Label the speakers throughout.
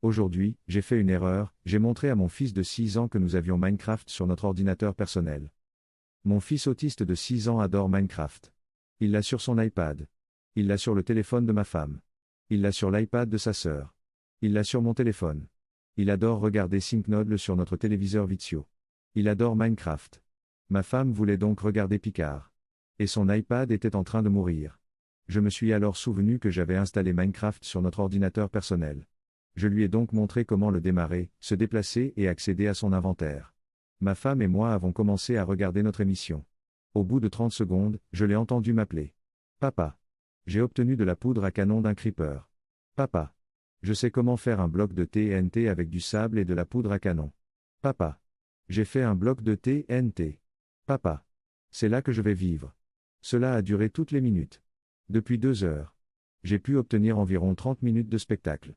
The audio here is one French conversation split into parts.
Speaker 1: Aujourd'hui, j'ai fait une erreur, j'ai montré à mon fils de 6 ans que nous avions Minecraft sur notre ordinateur personnel. Mon fils autiste de 6 ans adore Minecraft. Il l'a sur son iPad. Il l'a sur le téléphone de ma femme. Il l'a sur l'iPad de sa sœur. Il l'a sur mon téléphone. Il adore regarder Syncnodle sur notre téléviseur Vizio. Il adore Minecraft. Ma femme voulait donc regarder Picard. Et son iPad était en train de mourir. Je me suis alors souvenu que j'avais installé Minecraft sur notre ordinateur personnel. Je lui ai donc montré comment le démarrer, se déplacer et accéder à son inventaire. Ma femme et moi avons commencé à regarder notre émission. Au bout de 30 secondes, je l'ai entendu m'appeler. Papa. J'ai obtenu de la poudre à canon d'un creeper. Papa. Je sais comment faire un bloc de TNT avec du sable et de la poudre à canon. Papa. J'ai fait un bloc de TNT. Papa. C'est là que je vais vivre. Cela a duré toutes les minutes. Depuis 2 heures. J'ai pu obtenir environ 30 minutes de spectacle.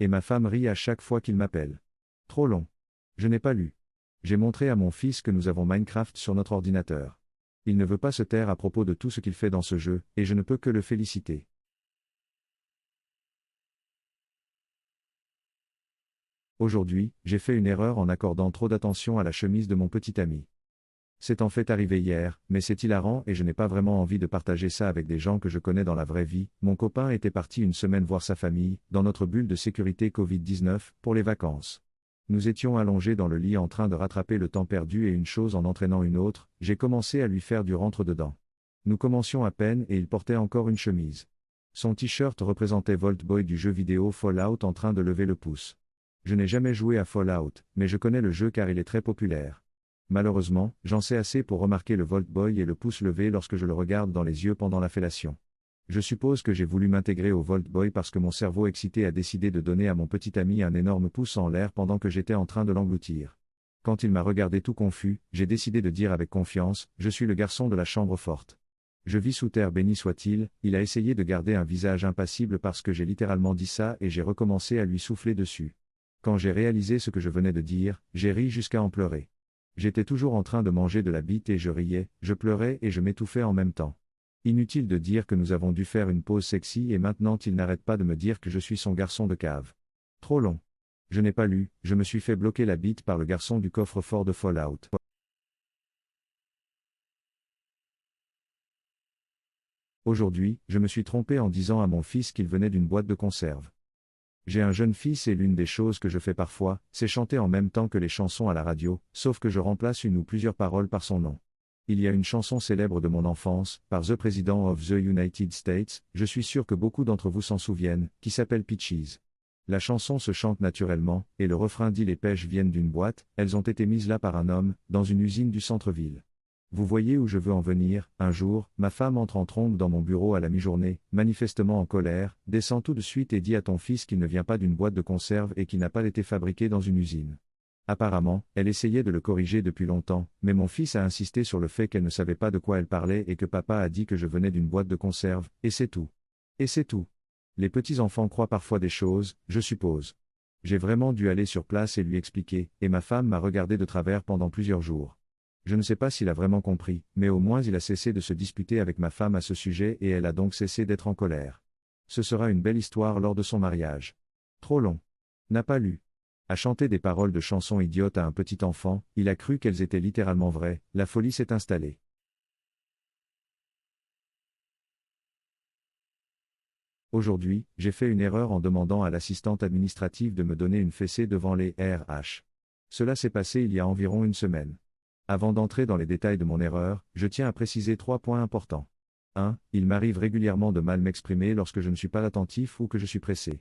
Speaker 1: Et ma femme rit à chaque fois qu'il m'appelle. Trop long. Je n'ai pas lu. J'ai montré à mon fils que nous avons Minecraft sur notre ordinateur. Il ne veut pas se taire à propos de tout ce qu'il fait dans ce jeu, et je ne peux que le féliciter. Aujourd'hui, j'ai fait une erreur en accordant trop d'attention à la chemise de mon petit ami. C'est en fait arrivé hier, mais c'est hilarant et je n'ai pas vraiment envie de partager ça avec des gens que je connais dans la vraie vie. Mon copain était parti une semaine voir sa famille, dans notre bulle de sécurité Covid-19, pour les vacances. Nous étions allongés dans le lit en train de rattraper le temps perdu et une chose en entraînant une autre, j'ai commencé à lui faire du rentre-dedans. Nous commencions à peine et il portait encore une chemise. Son t-shirt représentait Vault Boy du jeu vidéo Fallout en train de lever le pouce. Je n'ai jamais joué à Fallout, mais je connais le jeu car il est très populaire. Malheureusement, j'en sais assez pour remarquer le Vault Boy et le pouce levé lorsque je le regarde dans les yeux pendant la fellation. Je suppose que j'ai voulu m'intégrer au Vault Boy parce que mon cerveau excité a décidé de donner à mon petit ami un énorme pouce en l'air pendant que j'étais en train de l'engloutir. Quand il m'a regardé tout confus, j'ai décidé de dire avec confiance, je suis le garçon de la chambre forte. Je vis sous terre béni soit-il, il a essayé de garder un visage impassible parce que j'ai littéralement dit ça et j'ai recommencé à lui souffler dessus. Quand j'ai réalisé ce que je venais de dire, j'ai ri jusqu'à en pleurer. J'étais toujours en train de manger de la bite et je riais, je pleurais et je m'étouffais en même temps. Inutile de dire que nous avons dû faire une pause sexy et maintenant il n'arrête pas de me dire que je suis son garçon de cave. Trop long. Je n'ai pas lu, je me suis fait bloquer la bite par le garçon du coffre-fort de Fallout. Aujourd'hui, je me suis trompé en disant à mon fils qu'il venait d'une boîte de conserve. J'ai un jeune fils et l'une des choses que je fais parfois, c'est chanter en même temps que les chansons à la radio, sauf que je remplace une ou plusieurs paroles par son nom. Il y a une chanson célèbre de mon enfance, par The President of the United States, je suis sûr que beaucoup d'entre vous s'en souviennent, qui s'appelle Peaches. La chanson se chante naturellement, et le refrain dit les pêches viennent d'une boîte, elles ont été mises là par un homme, dans une usine du centre-ville. Vous voyez où je veux en venir, un jour, ma femme entre en trombe dans mon bureau à la mi-journée, manifestement en colère, descend tout de suite et dit à ton fils qu'il ne vient pas d'une boîte de conserve et qu'il n'a pas été fabriqué dans une usine. Apparemment, elle essayait de le corriger depuis longtemps, mais mon fils a insisté sur le fait qu'elle ne savait pas de quoi elle parlait et que papa a dit que je venais d'une boîte de conserve, et c'est tout. Et c'est tout. Les petits-enfants croient parfois des choses, je suppose. J'ai vraiment dû aller sur place et lui expliquer, et ma femme m'a regardé de travers pendant plusieurs jours. Je ne sais pas s'il a vraiment compris, mais au moins il a cessé de se disputer avec ma femme à ce sujet et elle a donc cessé d'être en colère. Ce sera une belle histoire lors de son mariage. Trop long. N'a pas lu. A chanter des paroles de chansons idiotes à un petit enfant, il a cru qu'elles étaient littéralement vraies, la folie s'est installée. Aujourd'hui, j'ai fait une erreur en demandant à l'assistante administrative de me donner une fessée devant les RH. Cela s'est passé il y a environ une semaine. Avant d'entrer dans les détails de mon erreur, je tiens à préciser 3 points importants. 1. Il m'arrive régulièrement de mal m'exprimer lorsque je ne suis pas attentif ou que je suis pressé.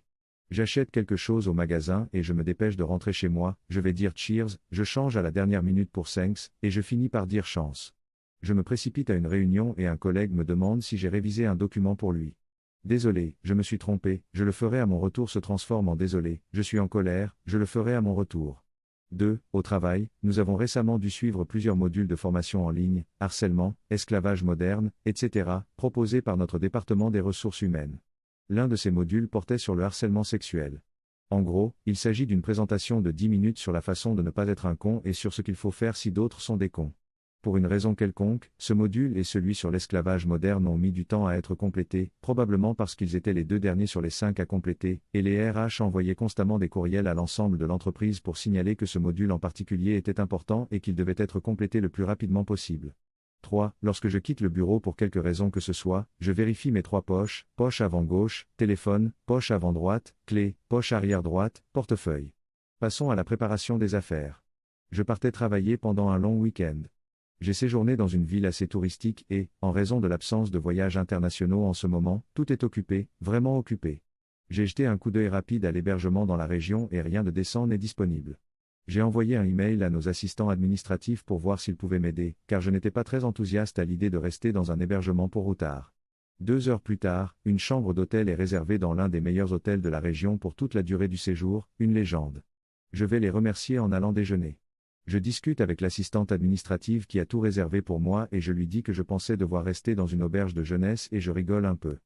Speaker 1: J'achète quelque chose au magasin et je me dépêche de rentrer chez moi, je vais dire cheers, je change à la dernière minute pour thanks, et je finis par dire chance. Je me précipite à une réunion et un collègue me demande si j'ai révisé un document pour lui. Désolé, je me suis trompé, je le ferai à mon retour se transforme en désolé, je suis en colère, je le ferai à mon retour. 2. Au travail, nous avons récemment dû suivre plusieurs modules de formation en ligne, harcèlement, esclavage moderne, etc., proposés par notre département des ressources humaines. L'un de ces modules portait sur le harcèlement sexuel. En gros, il s'agit d'une présentation de 10 minutes sur la façon de ne pas être un con et sur ce qu'il faut faire si d'autres sont des cons. Pour une raison quelconque, ce module et celui sur l'esclavage moderne ont mis du temps à être complétés, probablement parce qu'ils étaient les 2 derniers sur les 5 à compléter, et les RH envoyaient constamment des courriels à l'ensemble de l'entreprise pour signaler que ce module en particulier était important et qu'il devait être complété le plus rapidement possible. 3. Lorsque je quitte le bureau pour quelque raison que ce soit, je vérifie mes 3 poches, poche avant gauche, téléphone, poche avant droite, clé, poche arrière droite, portefeuille. Passons à la préparation des affaires. Je partais travailler pendant un long week-end. J'ai séjourné dans une ville assez touristique et, en raison de l'absence de voyages internationaux en ce moment, tout est occupé, vraiment occupé. J'ai jeté un coup d'œil rapide à l'hébergement dans la région et rien de décent n'est disponible. J'ai envoyé un email à nos assistants administratifs pour voir s'ils pouvaient m'aider, car je n'étais pas très enthousiaste à l'idée de rester dans un hébergement pour routard. 2 heures plus tard, une chambre d'hôtel est réservée dans l'un des meilleurs hôtels de la région pour toute la durée du séjour, une légende. Je vais les remercier en allant déjeuner. Je discute avec l'assistante administrative qui a tout réservé pour moi et je lui dis que je pensais devoir rester dans une auberge de jeunesse et je rigole un peu.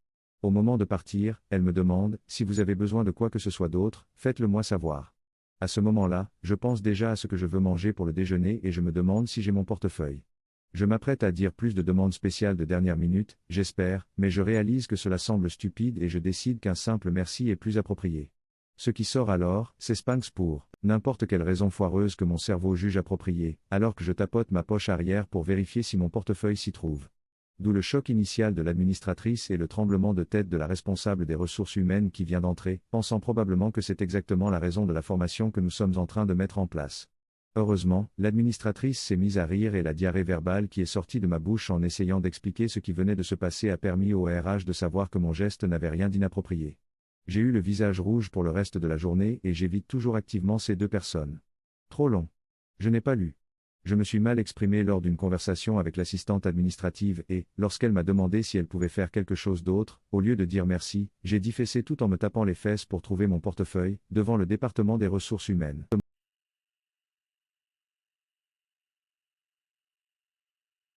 Speaker 1: Au moment de partir, elle me demande, si vous avez besoin de quoi que ce soit d'autre, faites-le moi savoir. À ce moment-là, je pense déjà à ce que je veux manger pour le déjeuner et je me demande si j'ai mon portefeuille. Je m'apprête à dire plus de demandes spéciales de dernière minute, j'espère, mais je réalise que cela semble stupide et je décide qu'un simple merci est plus approprié. Ce qui sort alors, c'est Spanx pour n'importe quelle raison foireuse que mon cerveau juge appropriée, alors que je tapote ma poche arrière pour vérifier si mon portefeuille s'y trouve. D'où le choc initial de l'administratrice et le tremblement de tête de la responsable des ressources humaines qui vient d'entrer, pensant probablement que c'est exactement la raison de la formation que nous sommes en train de mettre en place. Heureusement, l'administratrice s'est mise à rire et la diarrhée verbale qui est sortie de ma bouche en essayant d'expliquer ce qui venait de se passer a permis au RH de savoir que mon geste n'avait rien d'inapproprié. J'ai eu le visage rouge pour le reste de la journée et j'évite toujours activement ces 2 personnes. Trop long. Je n'ai pas lu. Je me suis mal exprimé lors d'une conversation avec l'assistante administrative et, lorsqu'elle m'a demandé si elle pouvait faire quelque chose d'autre, au lieu de dire merci, j'ai dit fessé tout en me tapant les fesses pour trouver mon portefeuille, devant le département des ressources humaines.